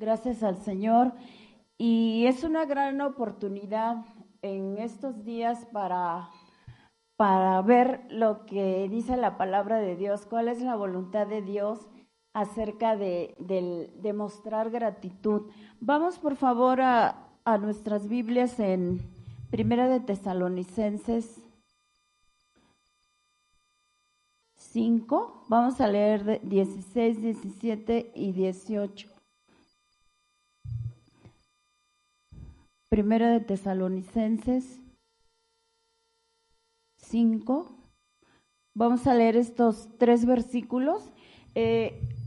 Gracias al Señor. Y es una gran oportunidad en estos días para ver lo que dice la palabra de Dios, cuál es la voluntad de Dios acerca de mostrar gratitud. Vamos por favor a nuestras Biblias en Primera de Tesalonicenses 5, vamos a leer 16, 17 y 18. Primera de Tesalonicenses 5. Vamos a leer estos 3 versículos.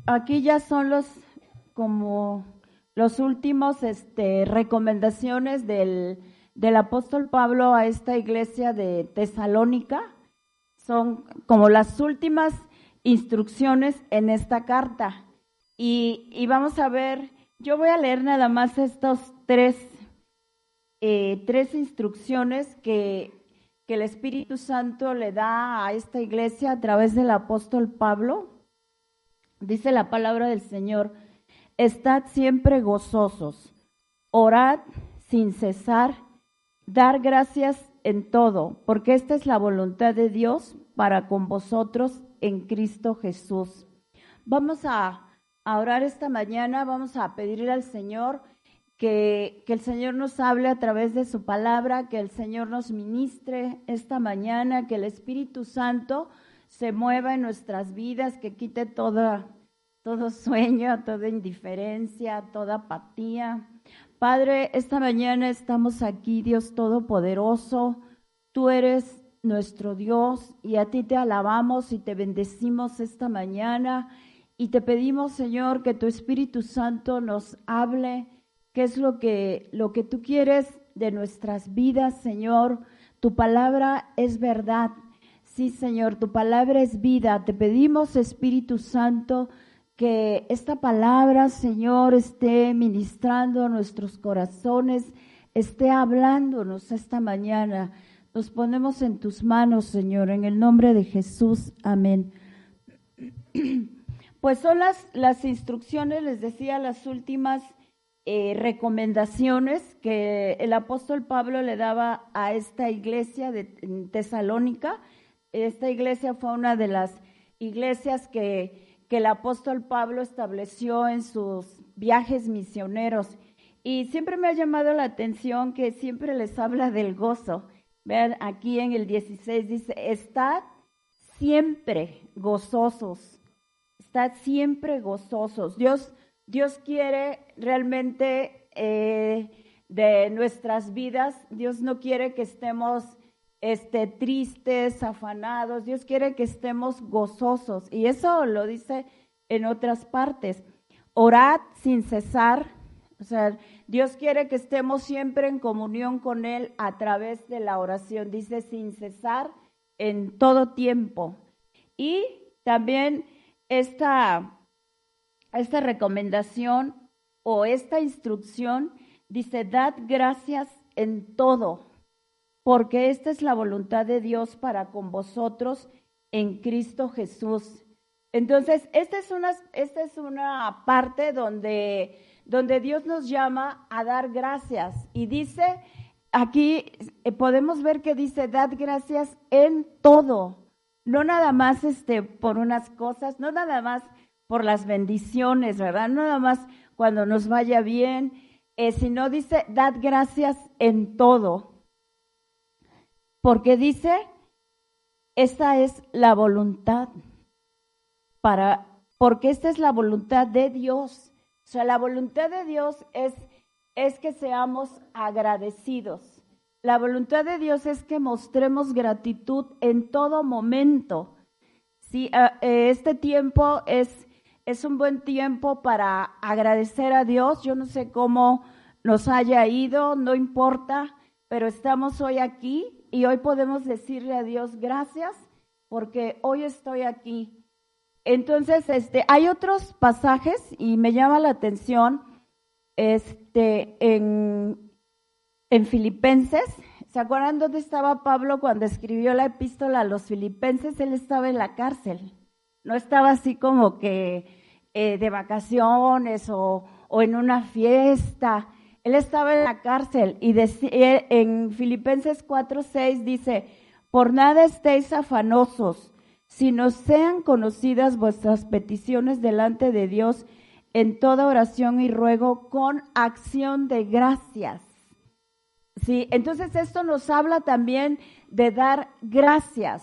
Aquí ya son como los últimos recomendaciones del apóstol Pablo a esta iglesia de Tesalónica. Son como las últimas instrucciones en esta carta. Y vamos a ver, yo voy a leer nada más estos tres instrucciones que el Espíritu Santo le da a esta iglesia a través del apóstol Pablo. Dice la palabra del Señor: estad siempre gozosos, orad sin cesar, dar gracias en todo, porque esta es la voluntad de Dios para con vosotros en Cristo Jesús. Vamos a orar esta mañana, vamos a pedirle al Señor que el Señor nos hable a través de su palabra, que el Señor nos ministre esta mañana, que el Espíritu Santo se mueva en nuestras vidas, que quite todo sueño, toda indiferencia, toda apatía. Padre, esta mañana estamos aquí, Dios Todopoderoso. Tú eres nuestro Dios y a ti te alabamos y te bendecimos esta mañana y te pedimos, Señor, que tu Espíritu Santo nos hable. ¿Qué es lo que tú quieres de nuestras vidas, Señor? Tu palabra es verdad. Sí, Señor, tu palabra es vida. Te pedimos, Espíritu Santo, que esta palabra, Señor, esté ministrando nuestros corazones, esté hablándonos esta mañana. Nos ponemos en tus manos, Señor, en el nombre de Jesús. Amén. Pues son las instrucciones, les decía, las últimas recomendaciones que el apóstol Pablo le daba a esta iglesia de Tesalónica. Esta iglesia fue una de las iglesias que el apóstol Pablo estableció en sus viajes misioneros. Y siempre me ha llamado la atención que siempre les habla del gozo. Vean, aquí en el 16 dice: estad siempre gozosos. Estad siempre gozosos. Dios quiere realmente de nuestras vidas. Dios no quiere que estemos tristes, afanados. Dios quiere que estemos gozosos. Y eso lo dice en otras partes. Orad sin cesar. O sea, Dios quiere que estemos siempre en comunión con Él a través de la oración. Dice sin cesar en todo tiempo. Y también esta recomendación o esta instrucción dice: dad gracias en todo, porque esta es la voluntad de Dios para con vosotros en Cristo Jesús. Entonces, esta es una parte donde Dios nos llama a dar gracias. Y dice, aquí podemos ver que dice: dad gracias en todo. No nada más por unas cosas, no nada más por las bendiciones, ¿verdad? No nada más cuando nos vaya bien, sino dice: dad gracias en todo. Porque dice, esta es la voluntad porque esta es la voluntad de Dios. O sea, la voluntad de Dios es que seamos agradecidos. La voluntad de Dios es que mostremos gratitud en todo momento. Sí, este tiempo es un buen tiempo para agradecer a Dios. Yo no sé cómo nos haya ido, no importa, pero estamos hoy aquí y hoy podemos decirle a Dios gracias porque hoy estoy aquí. Entonces, hay otros pasajes y me llama la atención en Filipenses. ¿Se acuerdan dónde estaba Pablo cuando escribió la epístola a los Filipenses? Él estaba en la cárcel. No estaba así como que de vacaciones o o en una fiesta. Él estaba en la cárcel y en Filipenses 4:6 dice, por nada estéis afanosos, sino sean conocidas vuestras peticiones delante de Dios en toda oración y ruego con acción de gracias. Sí, entonces esto nos habla también de dar gracias,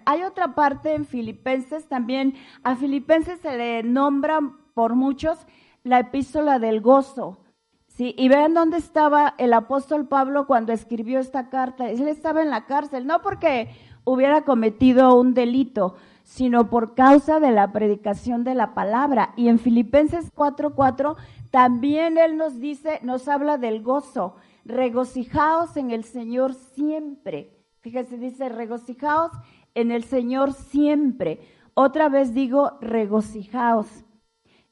Hay otra parte en Filipenses también, a Filipenses se le nombra por muchos la epístola del gozo. Sí, y vean dónde estaba el apóstol Pablo cuando escribió esta carta. Él estaba en la cárcel, no porque hubiera cometido un delito, sino por causa de la predicación de la palabra. Y en Filipenses 4:4 también él nos dice, nos habla del gozo. Regocijaos en el Señor siempre. Fíjese, dice, regocijaos en el Señor siempre. Otra vez digo, regocijaos.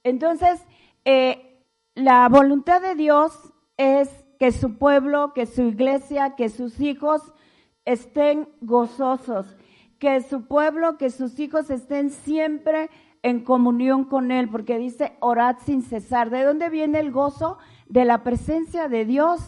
Entonces, la voluntad de Dios es que su pueblo, que su iglesia, que sus hijos estén gozosos, que su pueblo, que sus hijos estén siempre en comunión con Él, porque dice, orad sin cesar. ¿De dónde viene el gozo? De la presencia de Dios.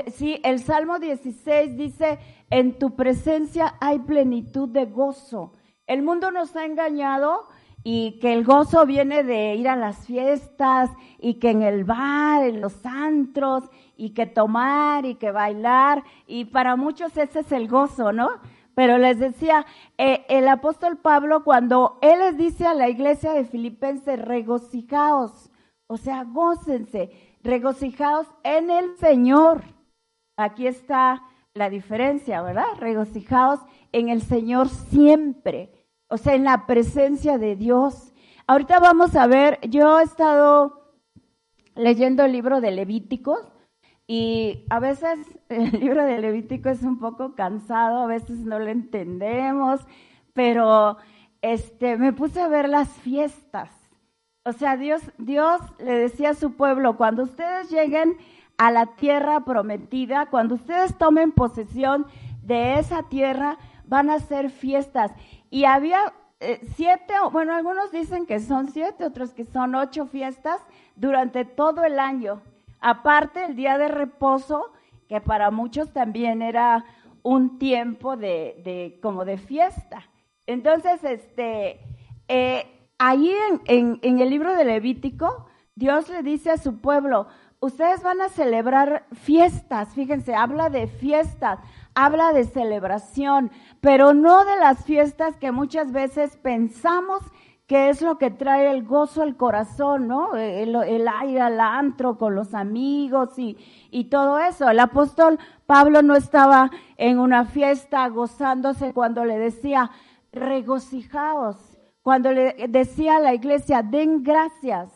Sí, el Salmo 16 dice, en tu presencia hay plenitud de gozo. El mundo nos ha engañado y que el gozo viene de ir a las fiestas y que en el bar, en los antros y que tomar y que bailar, y para muchos ese es el gozo, ¿no? Pero les decía, el apóstol Pablo, cuando él les dice a la iglesia de Filipenses, regocijaos, o sea, gócense, regocijaos en el Señor. Aquí está la diferencia, ¿verdad? Regocijaos en el Señor siempre, o sea, en la presencia de Dios. Ahorita vamos a ver, yo he estado leyendo el libro de Levíticos y a veces el libro de Levítico es un poco cansado, a veces no lo entendemos, pero me puse a ver las fiestas. O sea, Dios le decía a su pueblo, cuando ustedes lleguen a la tierra prometida, cuando ustedes tomen posesión de esa tierra, van a hacer fiestas. Y había 7, bueno, algunos dicen que son 7, otros que son 8 fiestas durante todo el año. Aparte, el día de reposo, que para muchos también era un tiempo como de fiesta. Entonces, ahí en el libro de Levítico, Dios le dice a su pueblo, ustedes van a celebrar fiestas, fíjense, habla de fiestas, habla de celebración, pero no de las fiestas que muchas veces pensamos que es lo que trae el gozo al corazón, ¿no? El ir al antro con los amigos y todo eso. El apóstol Pablo no estaba en una fiesta gozándose cuando le decía, regocijaos, cuando le decía a la iglesia, den gracias,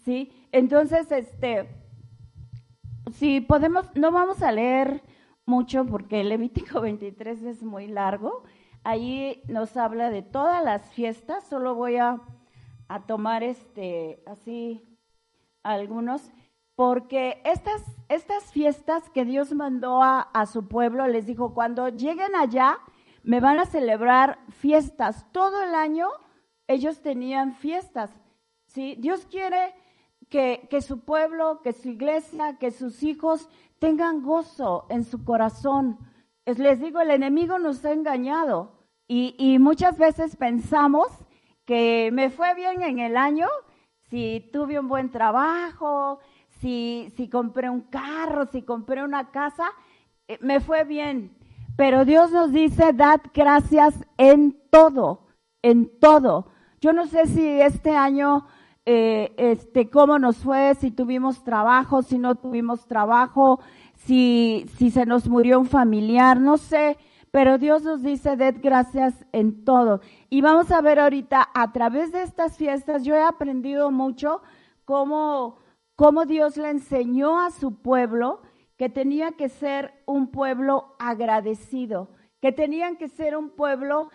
¿sí? Entonces, si podemos, no vamos a leer mucho porque el Levítico 23 es muy largo. Ahí nos habla de todas las fiestas. Solo voy a tomar así algunos, porque estas fiestas que Dios mandó a su pueblo, les dijo, cuando lleguen allá, me van a celebrar fiestas. Todo el año ellos tenían fiestas, ¿sí? Dios quiere que su pueblo, que su iglesia, que sus hijos tengan gozo en su corazón. Les digo, el enemigo nos ha engañado y muchas veces pensamos que me fue bien en el año si tuve un buen trabajo, si compré un carro, si compré una casa, me fue bien. Pero Dios nos dice, dad gracias en todo, en todo. Yo no sé si este año cómo nos fue, si tuvimos trabajo, si no tuvimos trabajo, si se nos murió un familiar, no sé, pero Dios nos dice, ded gracias en todo. Y vamos a ver ahorita, a través de estas fiestas, yo he aprendido mucho cómo Dios le enseñó a su pueblo que tenía que ser un pueblo agradecido, que tenían que ser un pueblo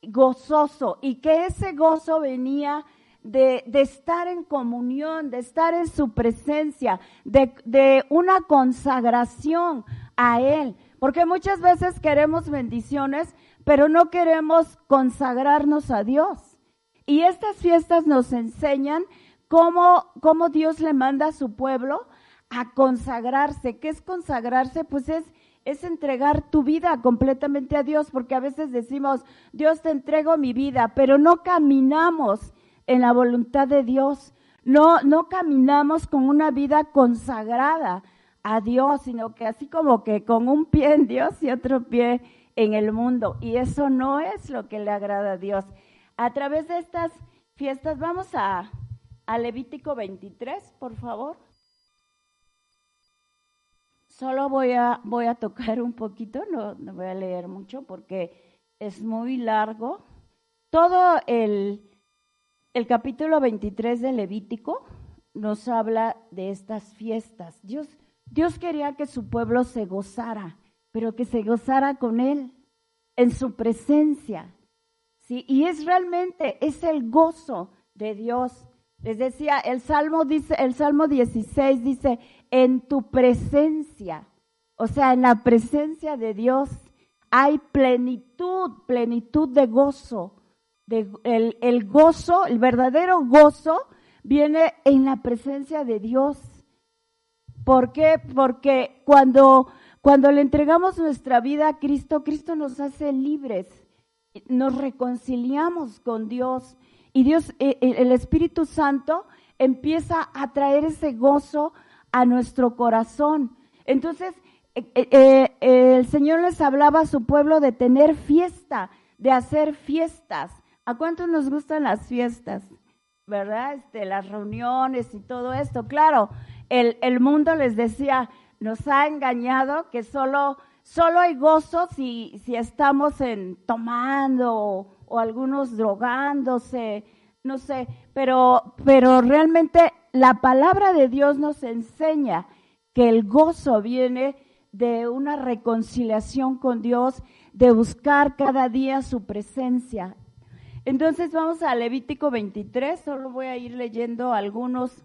gozoso y que ese gozo venía de estar en comunión, de estar en su presencia, de una consagración a Él, porque muchas veces queremos bendiciones, pero no queremos consagrarnos a Dios. Y estas fiestas nos enseñan cómo Dios le manda a su pueblo a consagrarse. ¿Qué es consagrarse? Pues es entregar tu vida completamente a Dios, porque a veces decimos, Dios te entrego mi vida, pero no caminamos en la voluntad de Dios, no caminamos con una vida consagrada a Dios, sino que así como que con un pie en Dios y otro pie en el mundo, y eso no es lo que le agrada a Dios. A través de estas fiestas, vamos a Levítico 23, por favor. Solo voy a tocar un poquito, no voy a leer mucho porque es muy largo. Todo el capítulo 23 de Levítico nos habla de estas fiestas. Dios quería que su pueblo se gozara, pero que se gozara con Él, en su presencia. ¿Sí? Y es el gozo de Dios. Les decía, el Salmo 16 dice, en tu presencia, o sea, en la presencia de Dios hay plenitud de gozo. El gozo, el verdadero gozo viene en la presencia de Dios. ¿Por qué? Porque cuando le entregamos nuestra vida a Cristo, Cristo nos hace libres, nos reconciliamos con Dios. Y Dios, el Espíritu Santo empieza a traer ese gozo a nuestro corazón. Entonces, el Señor les hablaba a su pueblo de tener fiesta, de hacer fiestas. ¿A cuántos nos gustan las fiestas? ¿Verdad? Las reuniones y todo esto. Claro, el mundo les decía, nos ha engañado que solo hay gozo si estamos tomando o algunos drogándose, no sé, pero realmente la palabra de Dios nos enseña que el gozo viene de una reconciliación con Dios, de buscar cada día su presencia. Entonces vamos a Levítico 23, solo voy a ir leyendo algunos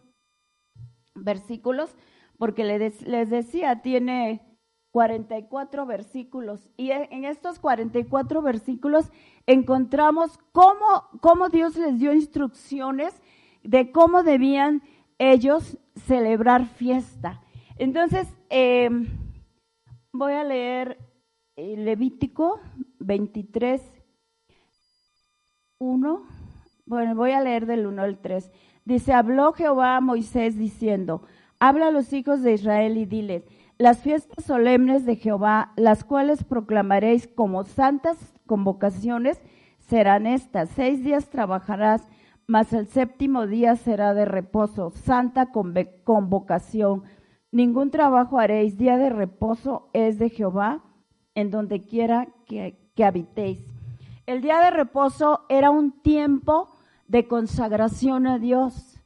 versículos, porque les decía, tiene 44 versículos, y en estos 44 versículos encontramos cómo Dios les dio instrucciones de cómo debían ellos celebrar fiesta. Entonces, voy a leer Levítico 23, 1, bueno, voy a leer del 1 al 3. Dice, habló Jehová a Moisés diciendo, habla a los hijos de Israel y diles, las fiestas solemnes de Jehová, las cuales proclamaréis como santas convocaciones, serán estas. 6 días trabajarás, mas el 7º día será de reposo, santa convocación. Ningún trabajo haréis, día de reposo es de Jehová, en donde quiera que habitéis. El día de reposo era un tiempo de consagración a Dios,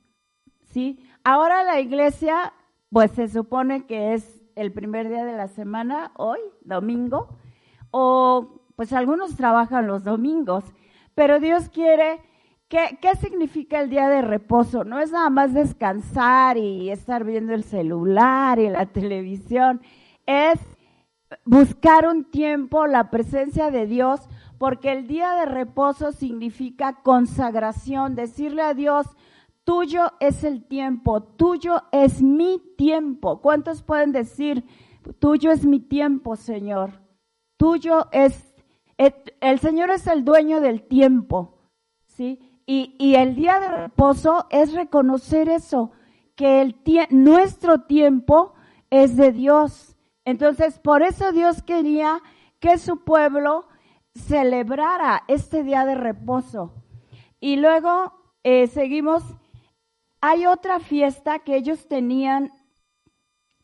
¿sí? Ahora la iglesia, pues se supone que es el primer día de la semana, hoy, domingo, o pues algunos trabajan los domingos, pero Dios quiere, ¿qué significa el día de reposo? No es nada más descansar y estar viendo el celular y la televisión, es buscar un tiempo, la presencia de Dios, porque el día de reposo significa consagración, decirle a Dios, tuyo es el tiempo, tuyo es mi tiempo. ¿Cuántos pueden decir, tuyo es mi tiempo, Señor? Tuyo es, el Señor es el dueño del tiempo, ¿sí? Y el día de reposo es reconocer eso, que nuestro tiempo es de Dios. Entonces, por eso Dios quería que su pueblo celebrara este día de reposo. Y luego seguimos. Hay otra fiesta que ellos tenían,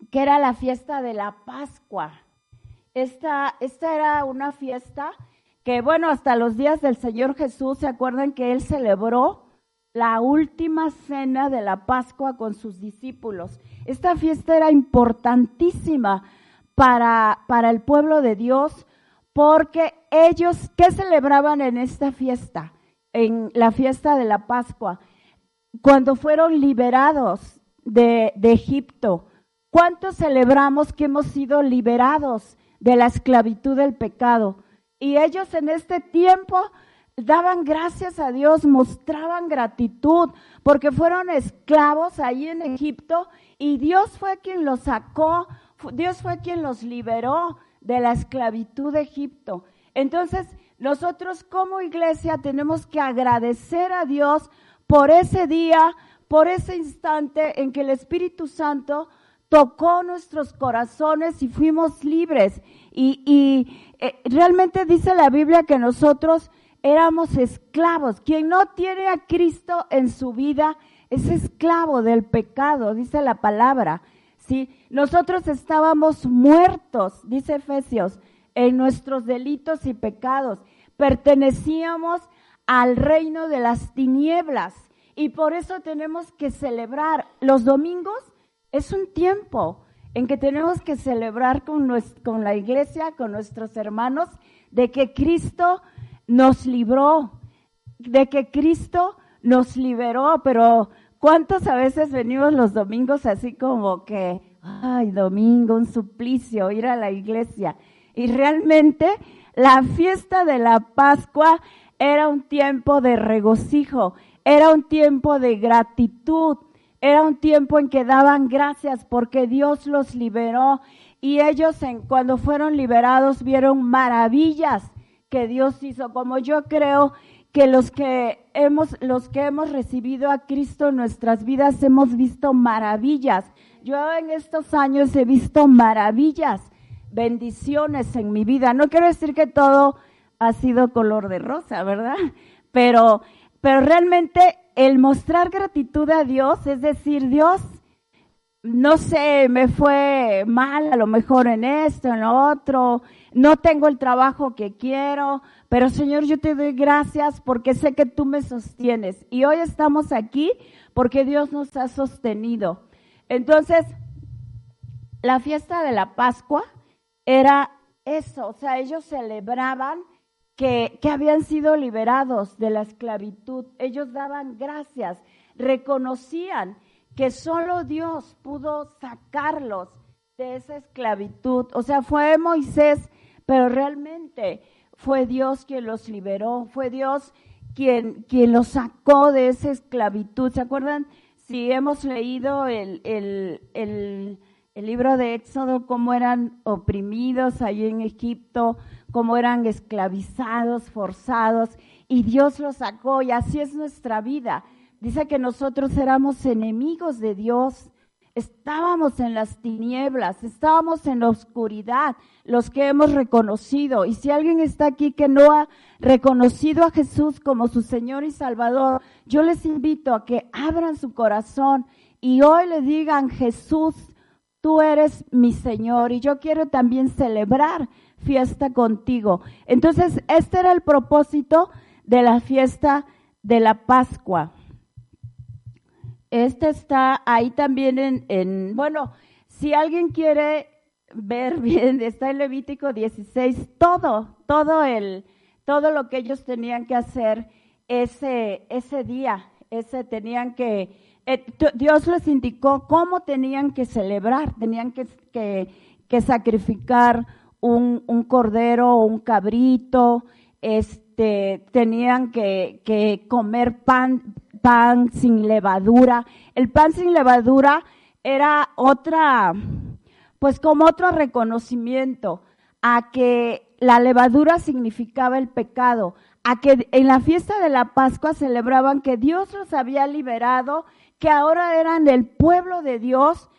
que era la fiesta de la Pascua. Esta era una fiesta que, bueno, hasta los días del Señor Jesús, ¿se acuerdan que Él celebró la última cena de la Pascua con sus discípulos? Esta fiesta era importantísima para el pueblo de Dios, porque ellos, ¿qué celebraban en esta fiesta? En la fiesta de la Pascua. Cuando fueron liberados de Egipto, ¿cuántos celebramos que hemos sido liberados de la esclavitud del pecado? Y ellos en este tiempo daban gracias a Dios, mostraban gratitud, porque fueron esclavos ahí en Egipto y Dios fue quien los sacó, Dios fue quien los liberó de la esclavitud de Egipto. Entonces, nosotros como iglesia tenemos que agradecer a Dios por ese día, por ese instante en que el Espíritu Santo tocó nuestros corazones y fuimos libres. Realmente dice la Biblia que nosotros éramos esclavos. Quien no tiene a Cristo en su vida es esclavo del pecado, dice la palabra. ¿Sí? Nosotros estábamos muertos, dice Efesios, en nuestros delitos y pecados. Pertenecíamos al reino de las tinieblas y por eso tenemos que celebrar. Los domingos es un tiempo en que tenemos que celebrar con la iglesia, con nuestros hermanos, de que Cristo nos libró, de que Cristo nos liberó, pero ¿cuántos a veces venimos los domingos así como que, ay, domingo, un suplicio, ir a la iglesia? Y realmente la fiesta de la Pascua era un tiempo de regocijo, era un tiempo de gratitud, era un tiempo en que daban gracias porque Dios los liberó y ellos cuando fueron liberados vieron maravillas que Dios hizo, como yo creo que los que hemos recibido a Cristo en nuestras vidas hemos visto maravillas. Yo en estos años he visto maravillas, bendiciones en mi vida. No quiero decir que todo ha sido color de rosa, ¿verdad? Pero realmente el mostrar gratitud a Dios, es decir, Dios, no sé, me fue mal a lo mejor en esto, en lo otro, no tengo el trabajo que quiero, pero Señor, yo te doy gracias porque sé que tú me sostienes. Y hoy estamos aquí porque Dios nos ha sostenido. Entonces, la fiesta de la Pascua era eso, o sea, ellos celebraban que habían sido liberados de la esclavitud. Ellos daban gracias, reconocían que solo Dios pudo sacarlos de esa esclavitud. O sea, fue Moisés, pero realmente fue Dios quien los liberó, fue Dios quien los sacó de esa esclavitud. ¿Se acuerdan? Si hemos leído el libro de Éxodo, cómo eran oprimidos allí en Egipto, cómo eran esclavizados, forzados, y Dios los sacó, y así es nuestra vida. Dice que nosotros éramos enemigos de Dios, estábamos en las tinieblas, estábamos en la oscuridad, los que hemos reconocido. Y si alguien está aquí que no ha reconocido a Jesús como su Señor y Salvador, yo les invito a que abran su corazón y hoy le digan: Jesús, tú eres mi Señor y yo quiero también celebrar fiesta contigo. Entonces, este era el propósito de la fiesta de la Pascua. Este está ahí también bueno, si alguien quiere ver bien, está en Levítico 16, todo lo que ellos tenían que hacer ese día, Dios les indicó cómo tenían que celebrar, tenían que sacrificar un cordero o un cabrito, tenían que comer pan sin levadura. El pan sin levadura era como otro reconocimiento a que la levadura significaba el pecado, a que en la fiesta de la Pascua celebraban que Dios los había liberado, que ahora eran el pueblo de Dios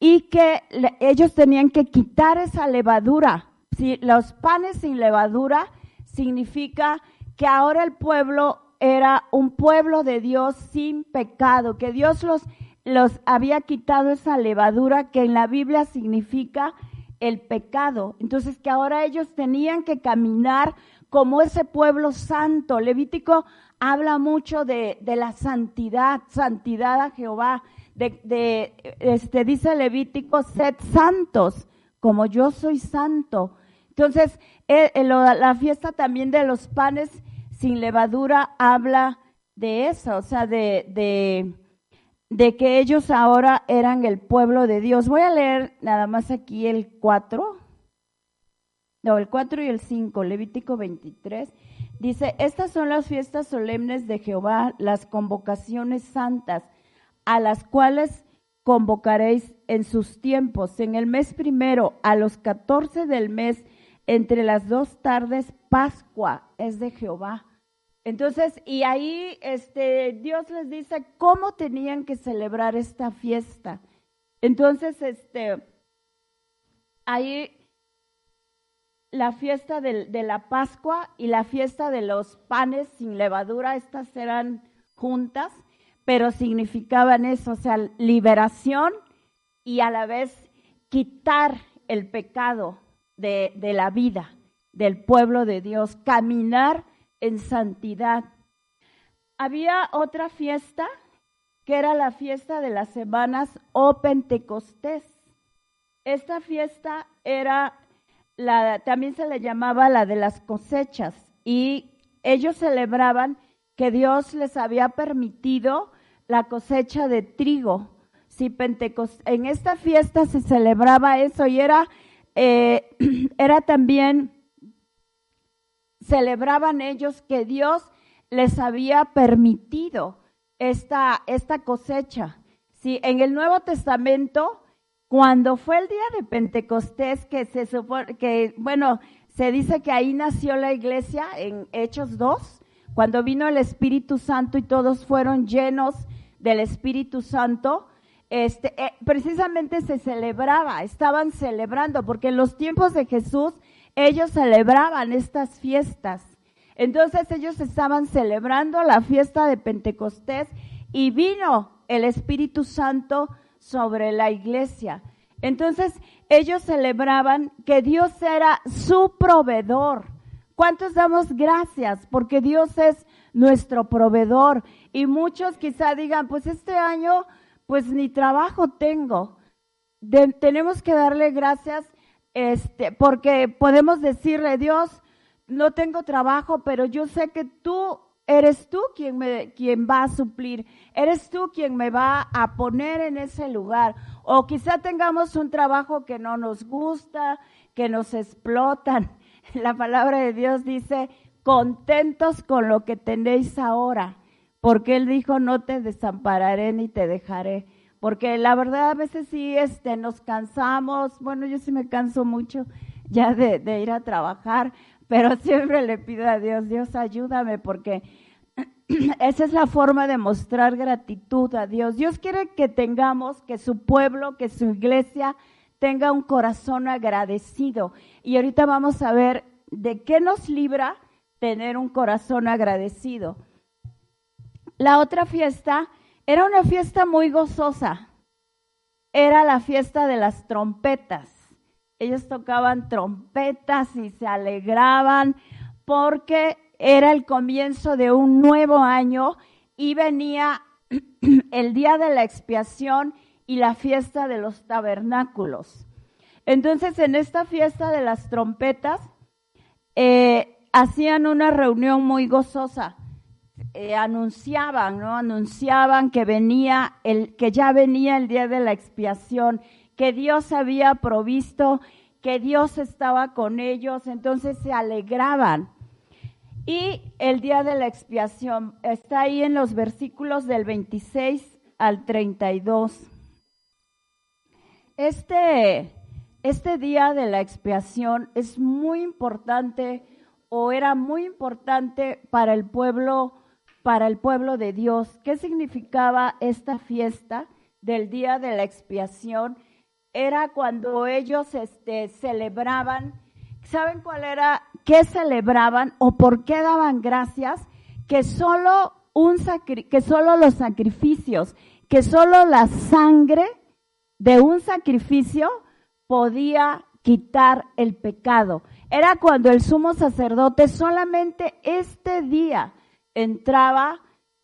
y que ellos tenían que quitar esa levadura. Si los panes sin levadura significa que ahora el pueblo era un pueblo de Dios sin pecado, que Dios los había quitado esa levadura que en la Biblia significa el pecado. Entonces, que ahora ellos tenían que caminar como ese pueblo santo. Levítico habla mucho de la santidad a Jehová. Dice Levítico: sed santos, como yo soy santo. Entonces, la fiesta también de los panes sin levadura habla de eso, o sea, de que ellos ahora eran el pueblo de Dios. Voy a leer nada más aquí el 4 y el 5, Levítico 23. Dice, estas son las fiestas solemnes de Jehová, las convocaciones santas, a las cuales convocaréis en sus tiempos. En el mes primero, a los 14 del mes, entre las 2 tardes, Pascua es de Jehová. Entonces, y ahí Dios les dice cómo tenían que celebrar esta fiesta. Entonces, ahí la fiesta de la Pascua y la fiesta de los panes sin levadura, estas eran juntas, pero significaban eso, o sea, liberación y a la vez quitar el pecado de la vida del pueblo de Dios, caminar en santidad. Había otra fiesta que era la fiesta de las semanas o Pentecostés. Esta fiesta era también se le llamaba la de las cosechas, y ellos celebraban que Dios les había permitido la cosecha de trigo. Sí, en esta fiesta se celebraba eso, y era también, celebraban ellos que Dios les había permitido esta cosecha. Sí, en el Nuevo Testamento, cuando fue el día de Pentecostés, que se supone que, se dice que ahí nació la iglesia en Hechos 2, cuando vino el Espíritu Santo y todos fueron llenos del Espíritu Santo, precisamente se celebraba, estaban celebrando, porque en los tiempos de Jesús ellos celebraban estas fiestas. Entonces ellos estaban celebrando la fiesta de Pentecostés y vino el Espíritu Santo sobre la iglesia. Entonces ellos celebraban que Dios era su proveedor. ¿Cuántos damos gracias? Porque Dios es nuestro proveedor. Y muchos quizá digan, pues este año pues ni trabajo tengo. Tenemos que darle gracias porque podemos decirle, Dios, no tengo trabajo, pero yo sé que eres tú quien va a suplir, eres tú quien me va a poner en ese lugar. O quizá tengamos un trabajo que no nos gusta, que nos explotan. La palabra de Dios dice, contentos con lo que tenéis ahora, porque Él dijo, no te desampararé ni te dejaré. Porque la verdad a veces sí nos cansamos, yo sí me canso mucho ya de ir a trabajar, pero siempre le pido a Dios, Dios ayúdame, porque esa es la forma de mostrar gratitud a Dios. Dios quiere que tengamos, que su pueblo, que su iglesia tenga un corazón agradecido. Y ahorita vamos a ver de qué nos libra tener un corazón agradecido. La otra fiesta era una fiesta muy gozosa. Era la fiesta de las trompetas. Ellos tocaban trompetas y se alegraban porque era el comienzo de un nuevo año y venía el día de la expiación y la fiesta de los tabernáculos. Entonces, en esta fiesta de las trompetas, hacían una reunión muy gozosa. Anunciaban que ya venía el día de la expiación, que Dios había provisto, que Dios estaba con ellos, entonces se alegraban. Y el día de la expiación está ahí en los versículos del 26 al 32. Este día de la expiación es muy importante, o era muy importante para el pueblo de Dios. ¿Qué significaba esta fiesta del día de la expiación? Era cuando ellos celebraban. ¿Saben cuál era? ¿Qué celebraban o por qué daban gracias? Que solo los sacrificios, que solo la sangre de un sacrificio podía quitar el pecado. Era cuando el sumo sacerdote solamente este día entraba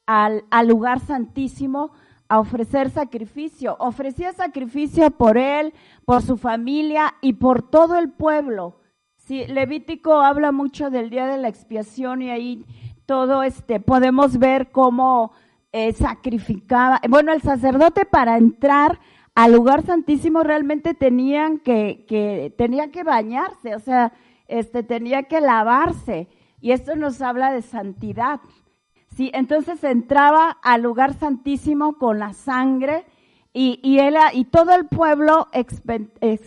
al lugar santísimo a ofrecer sacrificio. Ofrecía sacrificio por él, por su familia y por todo el pueblo. Sí, Levítico habla mucho del día de la expiación y ahí todo podemos ver cómo sacrificaba. El sacerdote para entrar al lugar santísimo realmente tenía que bañarse, o sea, tenía que lavarse. y esto nos habla de santidad. Sí, entonces entraba al lugar santísimo con la sangre y todo el pueblo expectante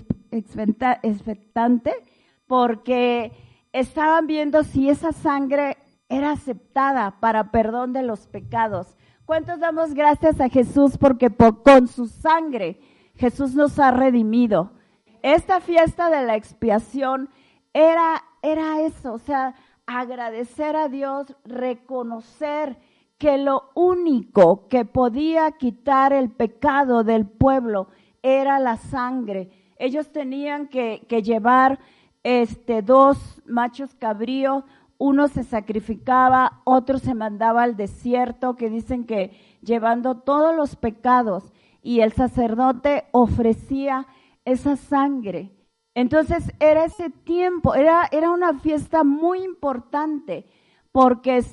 porque estaban viendo si esa sangre era aceptada para perdón de los pecados. ¿Cuántos damos gracias a Jesús porque con su sangre Jesús nos ha redimido? Esta fiesta de la expiación era eso, o sea, agradecer a Dios, reconocer que lo único que podía quitar el pecado del pueblo era la sangre. Ellos tenían que llevar 2 machos cabríos, uno se sacrificaba, otro se mandaba al desierto, que dicen que llevando todos los pecados, y el sacerdote ofrecía esa sangre. Entonces era ese tiempo, era una fiesta muy importante, porque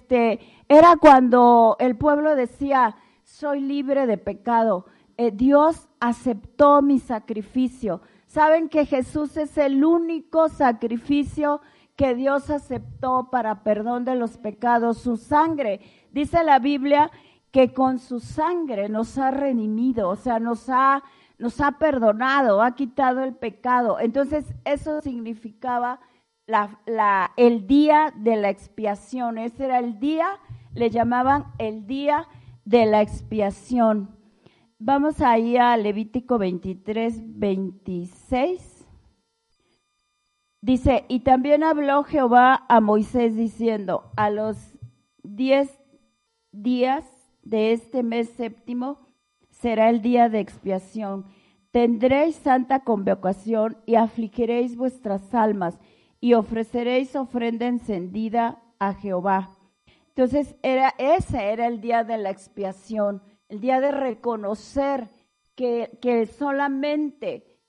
era cuando el pueblo decía, soy libre de pecado, Dios aceptó mi sacrificio. Saben que Jesús es el único sacrificio que Dios aceptó para perdón de los pecados, su sangre. Dice la Biblia que con su sangre nos ha redimido, o sea, nos ha perdonado, ha quitado el pecado. Entonces, eso significaba el día de la expiación. Ese era el día, le llamaban el día de la expiación. Vamos ahí a Levítico 23, 26. Dice, y también habló Jehová a Moisés diciendo, a los 10 días de este mes séptimo será el día de expiación. Tendréis santa convocación y afligiréis vuestras almas y ofreceréis ofrenda encendida a Jehová. Entonces, ese era el día de la expiación, el día de reconocer que solamente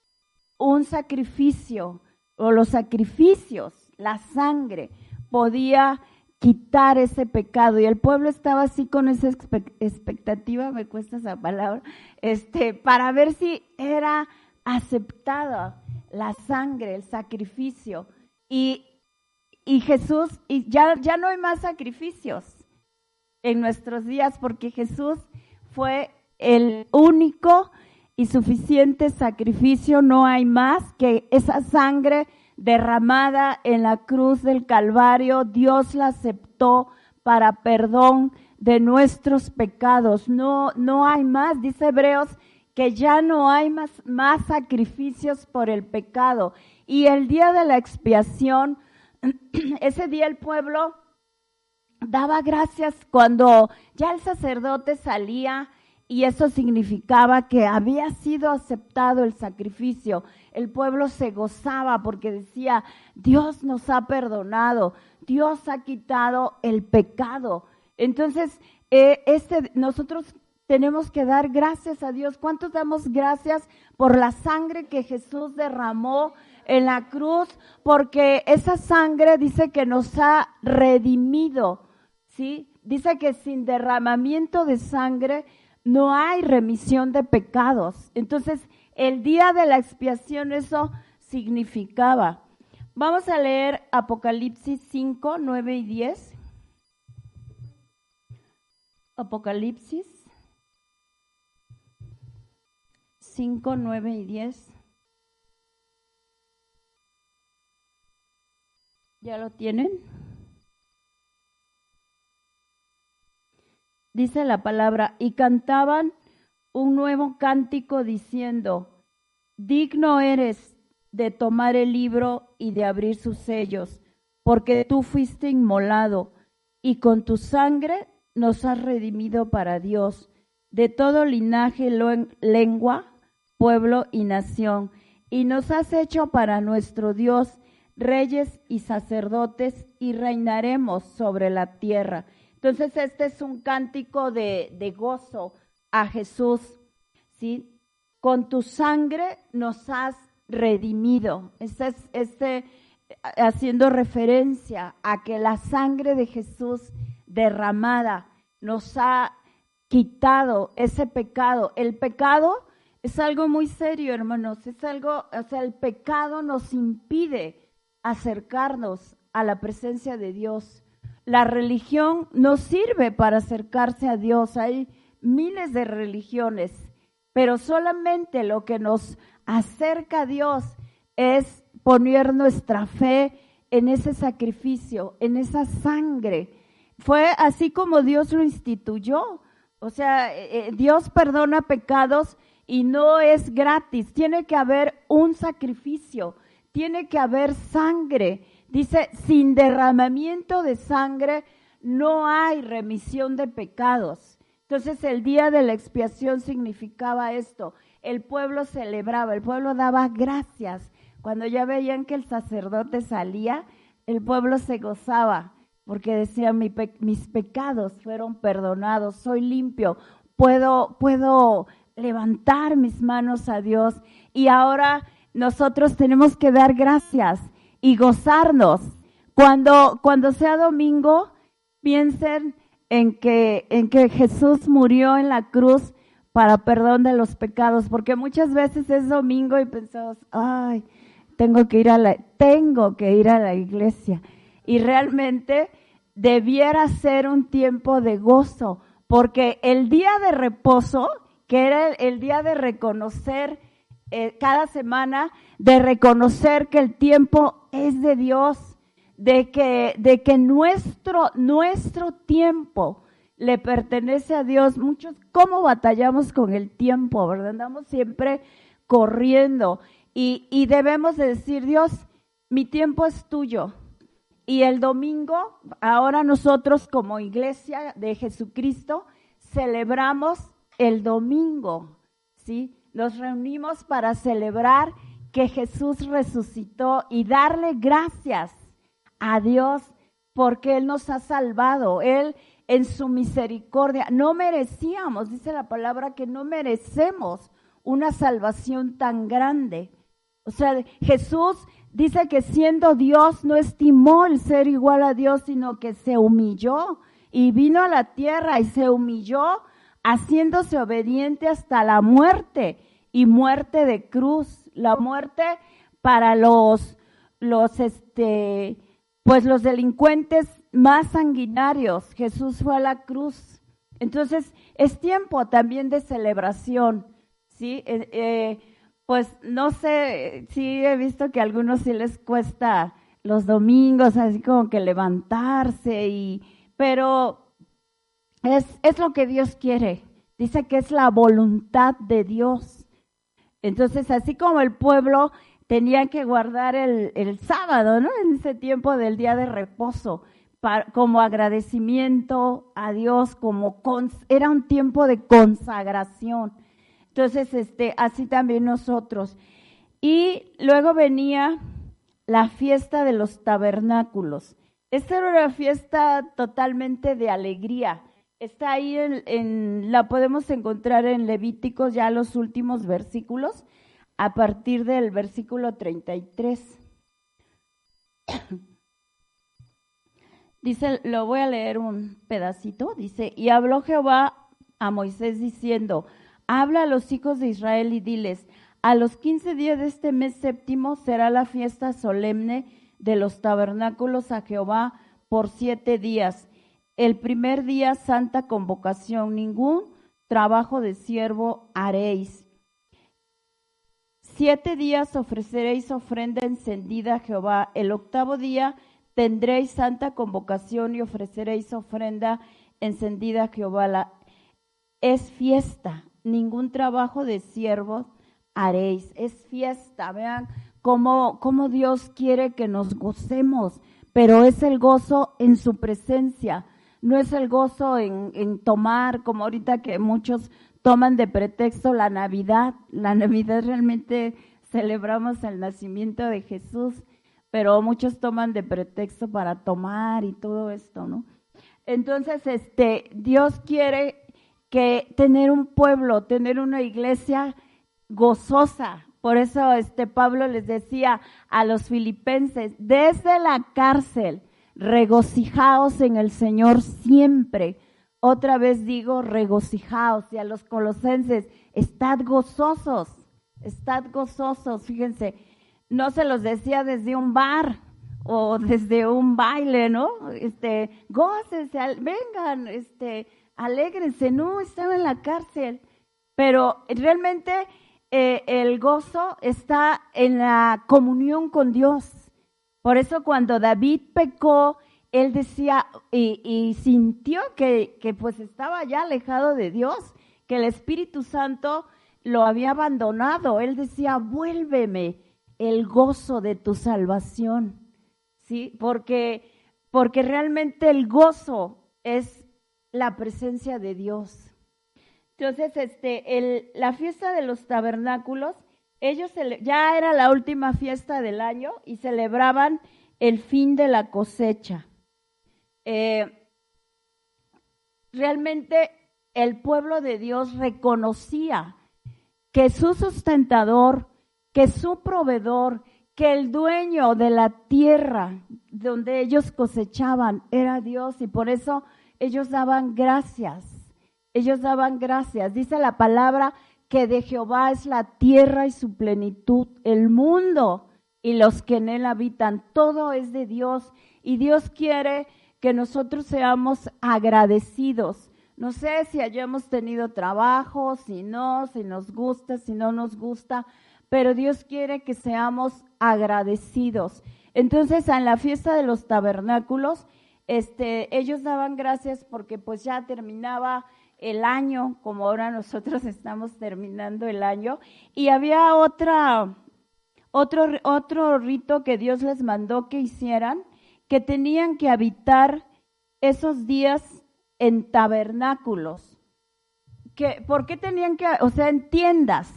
un sacrificio o los sacrificios, la sangre, podía quitar ese pecado. Y el pueblo estaba así con esa expectativa, me cuesta esa palabra, para ver si era aceptada la sangre, el sacrificio. Y Jesús, y ya no hay más sacrificios en nuestros días, porque Jesús fue el único y suficiente sacrificio, no hay más que esa sangre derramada en la cruz del Calvario. Dios la aceptó para perdón de nuestros pecados. No hay más, dice Hebreos, que ya no hay más sacrificios por el pecado. Y el día de la expiación, ese día el pueblo daba gracias cuando ya el sacerdote salía, y eso significaba que había sido aceptado el sacrificio. El pueblo se gozaba porque decía, Dios nos ha perdonado, Dios ha quitado el pecado. Entonces, nosotros tenemos que dar gracias a Dios. ¿Cuántos damos gracias por la sangre que Jesús derramó en la cruz? Porque esa sangre dice que nos ha redimido, ¿sí? Dice que sin derramamiento de sangre no hay remisión de pecados. Entonces, el día de la expiación eso significaba. Vamos a leer Apocalipsis 5, 9 y 10. Apocalipsis 5, 9 y 10. ¿Ya lo tienen? Dice la palabra, y cantaban un nuevo cántico diciendo, digno eres de tomar el libro y de abrir sus sellos, porque tú fuiste inmolado y con tu sangre nos has redimido para Dios, de todo linaje, lengua, pueblo y nación, y nos has hecho para nuestro Dios reyes y sacerdotes y reinaremos sobre la tierra. Entonces, este es un cántico de gozo a Jesús, ¿sí? Con tu sangre nos has redimido. Haciendo referencia a que la sangre de Jesús derramada nos ha quitado ese pecado. El pecado es algo muy serio, hermanos. El pecado nos impide acercarnos a la presencia de Dios. la religión no sirve para acercarse a Dios. Hay miles de religiones, pero solamente lo que nos acerca a Dios es poner nuestra fe en ese sacrificio, en esa sangre. Fue así como Dios lo instituyó. O sea, Dios perdona pecados y no es gratis. Tiene que haber un sacrificio, tiene que haber sangre. Dice, sin derramamiento de sangre no hay remisión de pecados. Entonces el día de la expiación significaba esto. El pueblo celebraba, el pueblo daba gracias. Cuando ya veían que el sacerdote salía, el pueblo se gozaba, porque decía, mis pecados fueron perdonados, soy limpio, puedo levantar mis manos a Dios. Y ahora nosotros tenemos que dar gracias y gozarnos. Cuando sea domingo, piensen en que Jesús murió en la cruz para perdón de los pecados, porque muchas veces es domingo y pensamos, ay, tengo que ir a la iglesia. Y realmente debiera ser un tiempo de gozo, porque el día de reposo, que era el día de reconocer cada semana, de reconocer que el tiempo es de Dios, de que nuestro tiempo le pertenece a Dios. Muchos, ¿cómo batallamos con el tiempo, verdad? Andamos siempre corriendo y debemos de decir, Dios, mi tiempo es tuyo. Y el domingo, ahora nosotros como iglesia de Jesucristo, celebramos el domingo, ¿sí? Nos reunimos para celebrar que Jesús resucitó y darle gracias a Dios porque Él nos ha salvado. Él en su misericordia, no merecíamos, dice la palabra que no merecemos una salvación tan grande. O sea, Jesús dice que siendo Dios no estimó el ser igual a Dios, sino que se humilló y vino a la tierra y se humilló haciéndose obediente hasta la muerte y muerte de cruz. La muerte para los delincuentes más sanguinarios. Jesús fue a la cruz. Entonces, es tiempo también de celebración, ¿sí? Pues no sé, sí he visto que a algunos sí les cuesta los domingos, así como que levantarse, pero es lo que Dios quiere. Dice que es la voluntad de Dios. Entonces, así como el pueblo tenía que guardar el sábado, ¿no? En ese tiempo del día de reposo, como agradecimiento a Dios, era un tiempo de consagración. Entonces, así también nosotros. Y luego venía la fiesta de los tabernáculos. Esta era una fiesta totalmente de alegría. Está ahí, la podemos encontrar en Levíticos, ya los últimos versículos, a partir del versículo 33. Dice, lo voy a leer un pedacito, dice, y habló Jehová a Moisés diciendo, habla a los hijos de Israel y diles, a los 15 días de este mes séptimo será la fiesta solemne de los tabernáculos a Jehová por 7 días. El primer día santa convocación, ningún trabajo de siervo haréis. 7 días ofreceréis ofrenda encendida a Jehová. El 8º día tendréis santa convocación y ofreceréis ofrenda encendida a Jehová. Es fiesta, ningún trabajo de siervos haréis. Es fiesta, vean cómo Dios quiere que nos gocemos, pero es el gozo en su presencia, no es el gozo en tomar, como ahorita que muchos toman de pretexto la Navidad. La Navidad realmente celebramos el nacimiento de Jesús, pero muchos toman de pretexto para tomar y todo esto, ¿no? Entonces, Dios quiere que tener un pueblo, tener una iglesia gozosa. Por eso Pablo les decía a los filipenses, desde la cárcel, regocijaos en el Señor siempre. Otra vez digo, regocijaos. Y a los colosenses, estad gozosos, fíjense, no se los decía desde un bar o desde un baile, ¿no? Gócense, vengan, alégrense, no, estaba en la cárcel. Pero realmente el gozo está en la comunión con Dios. Por eso cuando David pecó, él decía y sintió que pues estaba ya alejado de Dios, que el Espíritu Santo lo había abandonado. Él decía, vuélveme el gozo de tu salvación, ¿sí? Porque realmente el gozo es la presencia de Dios. Entonces, la fiesta de los tabernáculos, ellos ya era la última fiesta del año y celebraban el fin de la cosecha. Realmente el pueblo de Dios reconocía que su sustentador, que su proveedor, que el dueño de la tierra donde ellos cosechaban era Dios, y por eso ellos daban gracias. Ellos daban gracias. Dice la palabra que de Jehová es la tierra y su plenitud, el mundo y los que en él habitan. Todo es de Dios, y Dios quiere que nosotros seamos agradecidos. No sé si hayamos tenido trabajo, si no, si nos gusta, si no nos gusta, pero Dios quiere que seamos agradecidos. Entonces, en la fiesta de los tabernáculos, ellos daban gracias porque pues ya terminaba el año, como ahora nosotros estamos terminando el año, y había otro rito que Dios les mandó que hicieran, que tenían que habitar esos días en tabernáculos. ¿Por qué tenían que, o sea, en tiendas?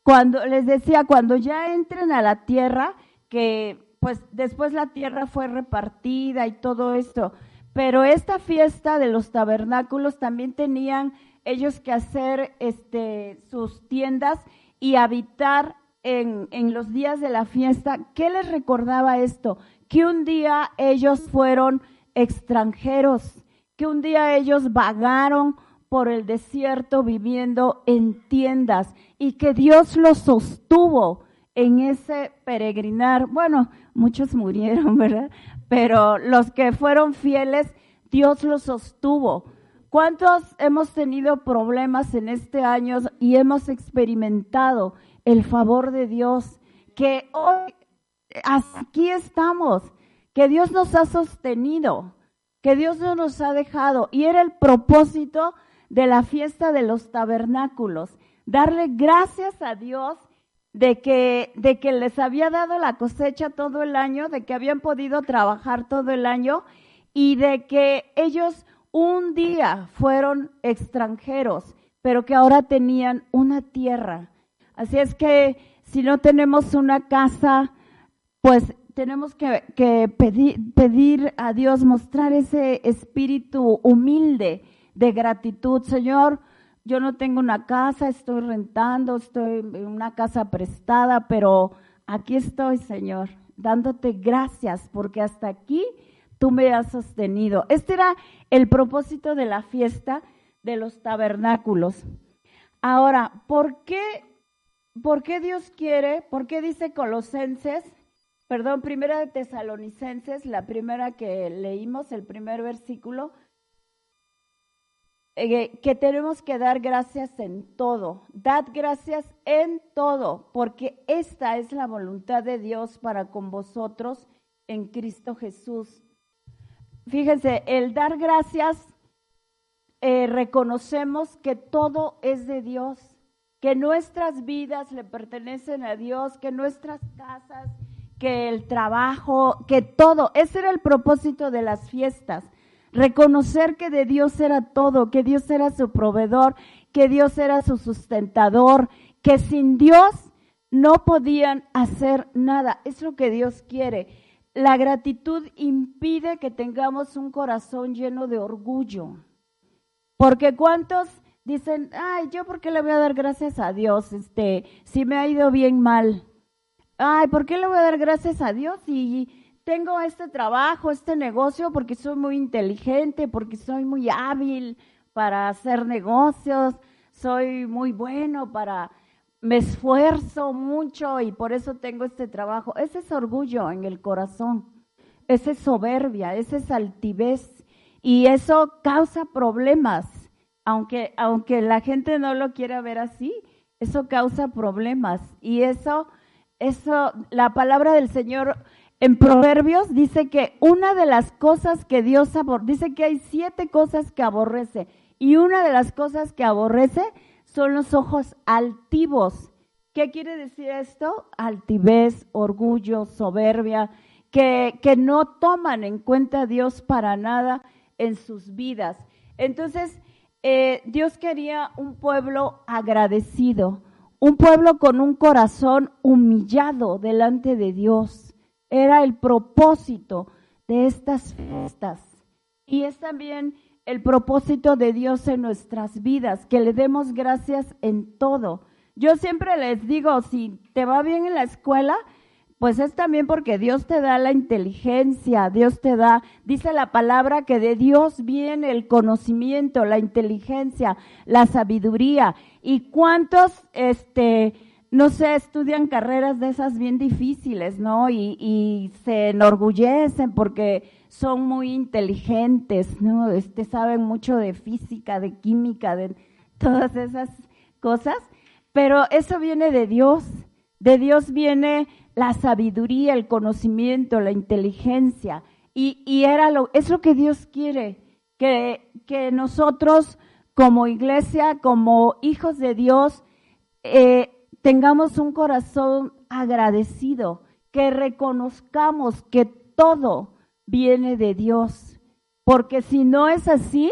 Cuando les decía, cuando ya entren a la tierra, que pues después la tierra fue repartida y todo esto, pero esta fiesta de los tabernáculos también tenían ellos que hacer sus tiendas y habitar en los días de la fiesta. ¿Qué les recordaba esto? Que un día ellos fueron extranjeros, que un día ellos vagaron por el desierto viviendo en tiendas y que Dios los sostuvo en ese peregrinar. Bueno, muchos murieron, ¿verdad? Pero los que fueron fieles, Dios los sostuvo. ¿Cuántos hemos tenido problemas en este año y hemos experimentado el favor de Dios? Que hoy aquí estamos, que Dios nos ha sostenido, que Dios no nos ha dejado. Y era el propósito de la fiesta de los tabernáculos, darle gracias a Dios de que les había dado la cosecha todo el año, de que habían podido trabajar todo el año y de que ellos un día fueron extranjeros, pero que ahora tenían una tierra. Así es que si no tenemos una casa, pues tenemos que pedir a Dios, mostrar ese espíritu humilde de gratitud. Señor, yo no tengo una casa, estoy rentando, estoy en una casa prestada, pero aquí estoy, Señor, dándote gracias porque hasta aquí tú me has sostenido. Este era el propósito de la fiesta de los tabernáculos. Ahora, ¿por qué Dios quiere? ¿Por qué dice Primera de Tesalonicenses, la primera que leímos, el primer versículo? Que tenemos que dar gracias en todo. Dad gracias en todo, porque esta es la voluntad de Dios para con vosotros en Cristo Jesús. Fíjense, el dar gracias, reconocemos que todo es de Dios, que nuestras vidas le pertenecen a Dios, que nuestras casas, que el trabajo, que todo. Ese era el propósito de las fiestas. Reconocer que de Dios era todo, que Dios era su proveedor, que Dios era su sustentador, que sin Dios no podían hacer nada. Es lo que Dios quiere. La gratitud impide que tengamos un corazón lleno de orgullo. Porque ¿cuántos dicen, ay, yo por qué le voy a dar gracias a Dios si me ha ido bien mal? Ay, ¿por qué le voy a dar gracias a Dios si tengo este trabajo, este negocio, porque soy muy inteligente, porque soy muy hábil para hacer negocios, soy muy bueno me esfuerzo mucho y por eso tengo este trabajo? Ese es orgullo en el corazón. esa es soberbia, esa es altivez, y eso causa problemas, aunque la gente no lo quiera ver así, eso causa problemas, y eso, la palabra del Señor en Proverbios dice que una de las cosas que Dios aborrece, dice que hay 7 cosas que aborrece, y una de las cosas que aborrece son los ojos altivos. ¿Qué quiere decir esto? Altivez, orgullo, soberbia, que no toman en cuenta a Dios para nada en sus vidas. Entonces, Dios quería un pueblo agradecido, un pueblo con un corazón humillado delante de Dios. Era el propósito de estas fiestas. Y es también el propósito de Dios en nuestras vidas, que le demos gracias en todo. Yo siempre les digo, si te va bien en la escuela, pues es también porque Dios te da la inteligencia, Dios te da, dice la palabra que de Dios viene el conocimiento, la inteligencia, la sabiduría. ¿Y cuántos, no sé, estudian carreras de esas bien difíciles, ¿no? Y se enorgullecen porque son muy inteligentes, ¿no? Saben mucho de física, de química, de todas esas cosas, pero eso viene de Dios. De Dios viene la sabiduría, el conocimiento, la inteligencia, y es lo que Dios quiere, que nosotros como iglesia, como hijos de Dios, tengamos un corazón agradecido, que reconozcamos que todo viene de Dios, porque si no es así,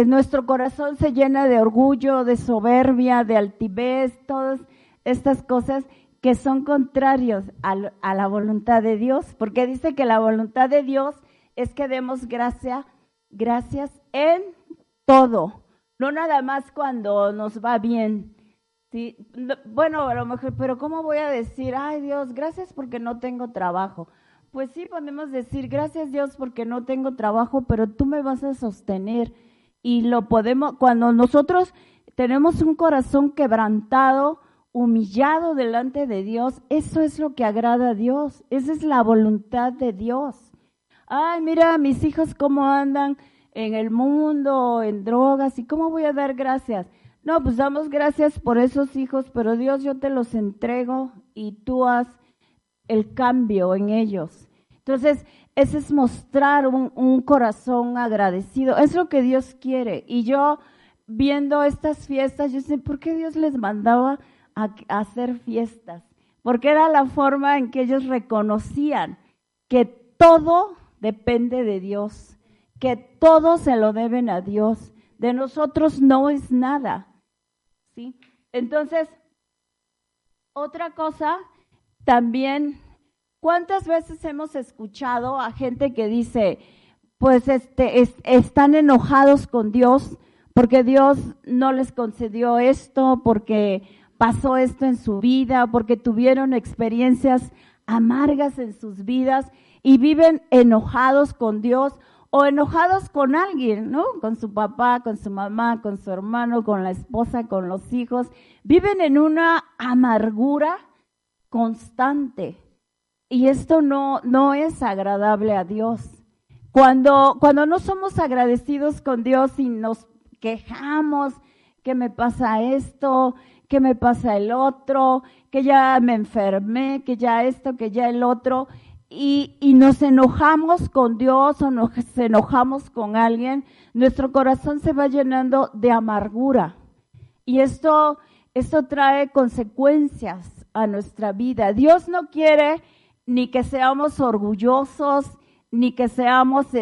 nuestro corazón se llena de orgullo, de soberbia, de altivez, todas estas cosas que son contrarios a la voluntad de Dios, porque dice que la voluntad de Dios es que demos gracias en todo, no nada más cuando nos va bien. ¿Sí? Bueno, a lo mejor, pero ¿cómo voy a decir, ay Dios, gracias porque no tengo trabajo? Pues sí, podemos decir, gracias Dios porque no tengo trabajo, pero tú me vas a sostener. Y lo podemos, cuando nosotros tenemos un corazón quebrantado, humillado delante de Dios, eso es lo que agrada a Dios, esa es la voluntad de Dios. Ay, mira, mis hijos cómo andan en el mundo, en drogas, ¿y cómo voy a dar gracias? No, pues damos gracias por esos hijos, pero Dios, yo te los entrego y tú haz el cambio en ellos. Entonces, ese es mostrar un corazón agradecido, es lo que Dios quiere. Y yo, viendo estas fiestas, yo sé, ¿por qué Dios les mandaba a hacer fiestas? Porque era la forma en que ellos reconocían que todo depende de Dios, que todo se lo deben a Dios, de nosotros no es nada, ¿sí? Entonces, otra cosa también, ¿cuántas veces hemos escuchado a gente que dice, pues están enojados con Dios porque Dios no les concedió esto, porque pasó esto en su vida, porque tuvieron experiencias amargas en sus vidas y viven enojados con Dios o enojados con alguien, ¿no? Con su papá, con su mamá, con su hermano, con la esposa, con los hijos. Viven en una amargura constante y esto no es agradable a Dios. Cuando no somos agradecidos con Dios y nos quejamos, que me pasa esto, que me pasa el otro, que ya me enfermé, que ya esto, que ya el otro, y nos enojamos con Dios o nos enojamos con alguien, nuestro corazón se va llenando de amargura. Y esto trae consecuencias a nuestra vida. Dios no quiere ni que seamos orgullosos, ni que estemos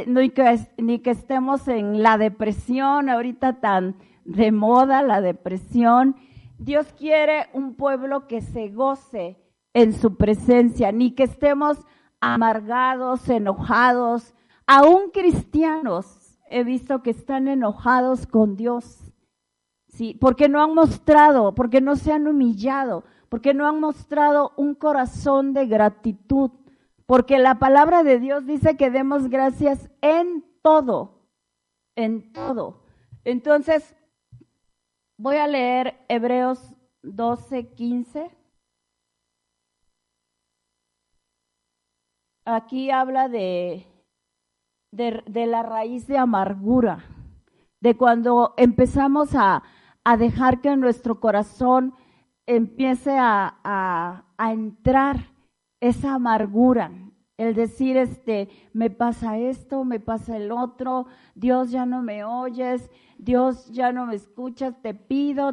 en la depresión, ahorita tan de moda la depresión. Dios quiere un pueblo que se goce en su presencia, ni que estemos amargados, enojados. Aún cristianos he visto que están enojados con Dios, ¿sí? Porque no han mostrado, porque no se han humillado, porque no han mostrado un corazón de gratitud, porque la palabra de Dios dice que demos gracias en todo, en todo. Entonces, voy a leer Hebreos 12:15. aquí habla de la raíz de amargura, de cuando empezamos a dejar que nuestro corazón empiece a entrar esa amargura, el decir, me pasa esto, me pasa el otro, Dios ya no me oyes, Dios ya no me escuchas, te pido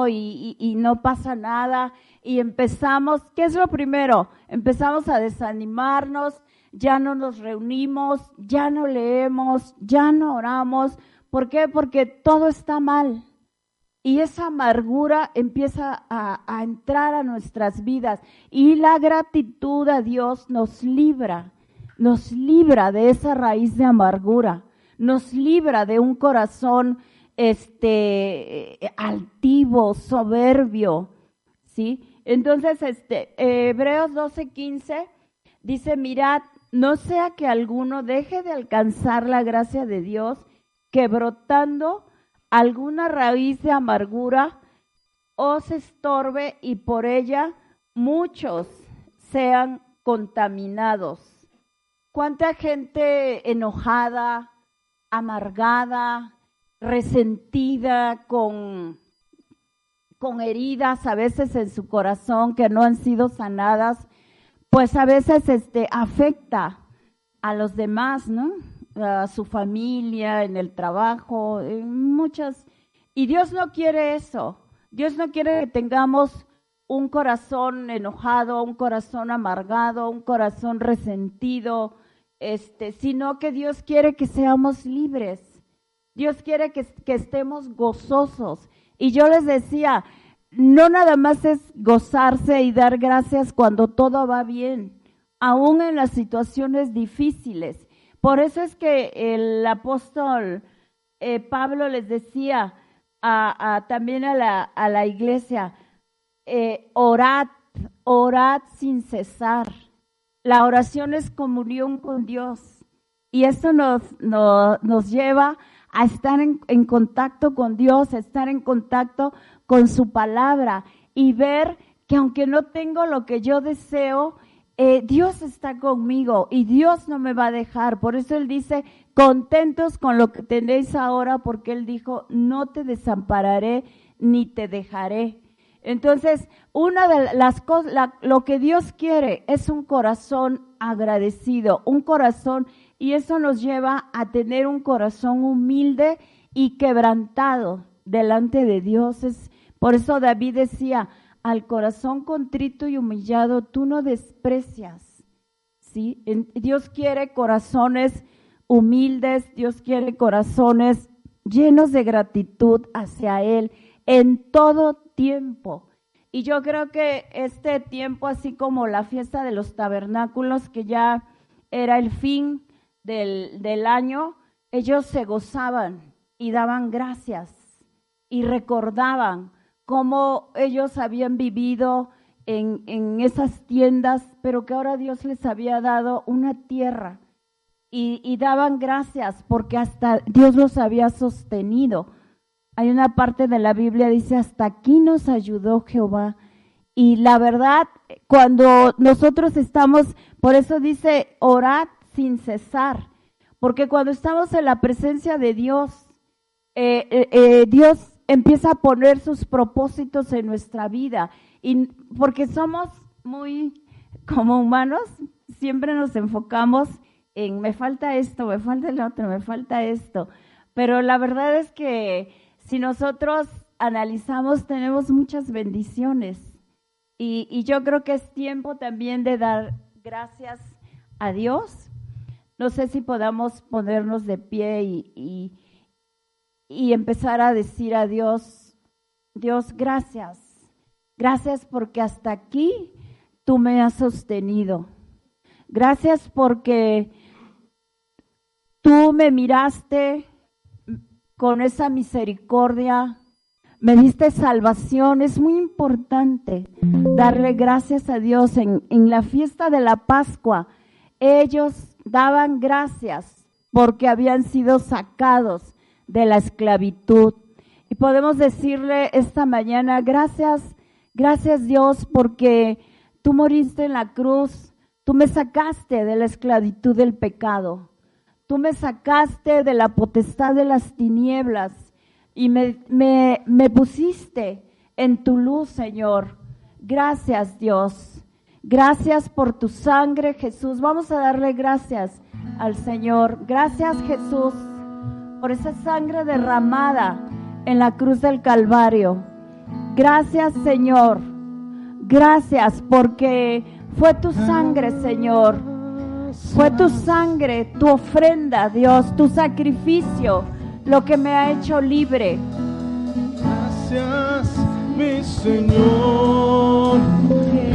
y no pasa nada. Y empezamos, ¿qué es lo primero? Empezamos a desanimarnos, ya no nos reunimos, ya no leemos, ya no oramos. ¿Por qué? Porque todo está mal. Y esa amargura empieza a entrar a nuestras vidas. Y la gratitud a Dios nos libra de esa raíz de amargura, nos libra de un corazón altivo, soberbio, ¿sí? Entonces, Hebreos 12:15 dice, mirad, no sea que alguno deje de alcanzar la gracia de Dios, que brotando alguna raíz de amargura os estorbe y por ella muchos sean contaminados. ¿Cuánta gente enojada, amargada, resentida, con heridas a veces en su corazón que no han sido sanadas, pues a veces afecta a los demás, ¿no? A su familia, en el trabajo, en muchas. Y Dios no quiere eso. Dios no quiere que tengamos un corazón enojado, un corazón amargado, un corazón resentido, sino que Dios quiere que seamos libres. Dios quiere que estemos gozosos. Y yo les decía, no nada más es gozarse y dar gracias cuando todo va bien, aún en las situaciones difíciles. Por eso es que el apóstol Pablo les decía también a la iglesia, orad sin cesar. La oración es comunión con Dios y eso nos lleva a estar en contacto con Dios, a estar en contacto con su palabra y ver que aunque no tengo lo que yo deseo, Dios está conmigo y Dios no me va a dejar. Por eso Él dice, contentos con lo que tenéis ahora, porque Él dijo, no te desampararé ni te dejaré. Entonces, una de las cosas, lo que Dios quiere es un corazón agradecido, un corazón, y eso nos lleva a tener un corazón humilde y quebrantado delante de Dios. Por eso David decía, al corazón contrito y humillado tú no desprecias, ¿sí? Dios quiere corazones humildes, Dios quiere corazones llenos de gratitud hacia Él en todo tiempo. Y yo creo que este tiempo, así como la fiesta de los tabernáculos, que ya era el fin del año, ellos se gozaban y daban gracias y recordaban cómo ellos habían vivido en esas tiendas, pero que ahora Dios les había dado una tierra y daban gracias porque hasta Dios los había sostenido. Hay una parte de la Biblia que dice, hasta aquí nos ayudó Jehová. Y la verdad, cuando nosotros estamos, por eso dice, orad sin cesar, porque cuando estamos en la presencia de Dios, Dios empieza a poner sus propósitos en nuestra vida, y porque somos muy, como humanos, siempre nos enfocamos en me falta esto, me falta el otro, me falta esto, pero la verdad es que si nosotros analizamos, tenemos muchas bendiciones, y yo creo que es tiempo también de dar gracias a Dios. No sé si podamos ponernos de pie y empezar a decir a Dios, Dios, gracias. Gracias porque hasta aquí tú me has sostenido. Gracias porque tú me miraste con esa misericordia, me diste salvación. Es muy importante darle gracias a Dios. En la fiesta de la Pascua, ellos daban gracias porque habían sido sacados de la esclavitud. Y podemos decirle esta mañana, gracias Dios, porque tú moriste en la cruz, Tú me sacaste de la esclavitud del pecado. Tú me sacaste de la potestad de las tinieblas y me pusiste en tu luz, Señor. Gracias, Dios. Gracias por tu sangre, Jesús. Vamos a darle gracias al Señor. Gracias, Jesús, por esa sangre derramada en la cruz del Calvario. Gracias, Señor. Gracias porque fue tu sangre, Señor. Fue tu sangre, tu ofrenda, Dios, tu sacrificio, lo que me ha hecho libre. Gracias, mi Señor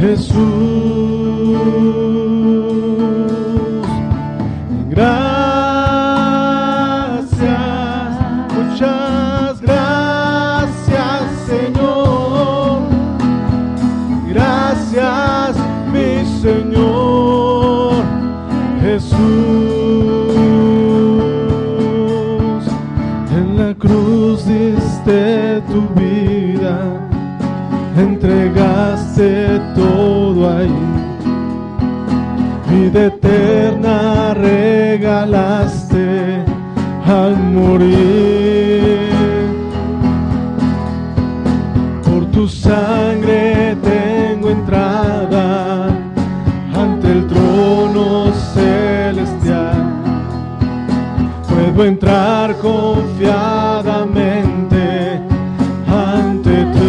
Jesús. Gracias, muchas gracias, Señor. Gracias, mi Señor Jesús. En la cruz diste tu vida, entregaste todo ahí, vida eterna regalaste al morir. Por tu sangre tengo entrada ante el trono celestial. Puedo entrar confiadamente ante ti.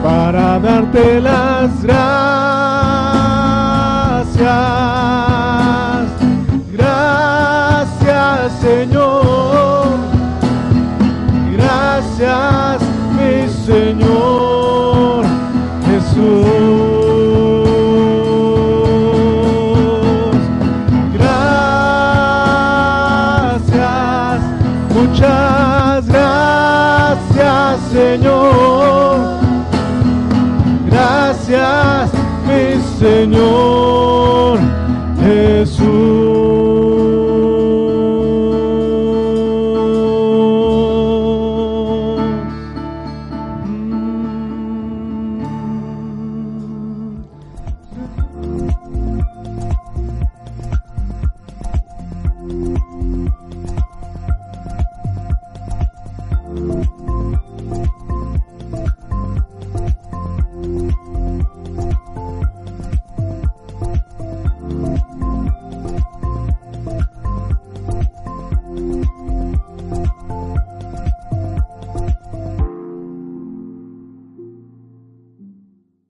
Para darte las gracias. Gracias, Señor. Gracias, mi Señor Jesús. Gracias, muchas gracias, Señor. Gracias, mi Señor Jesús.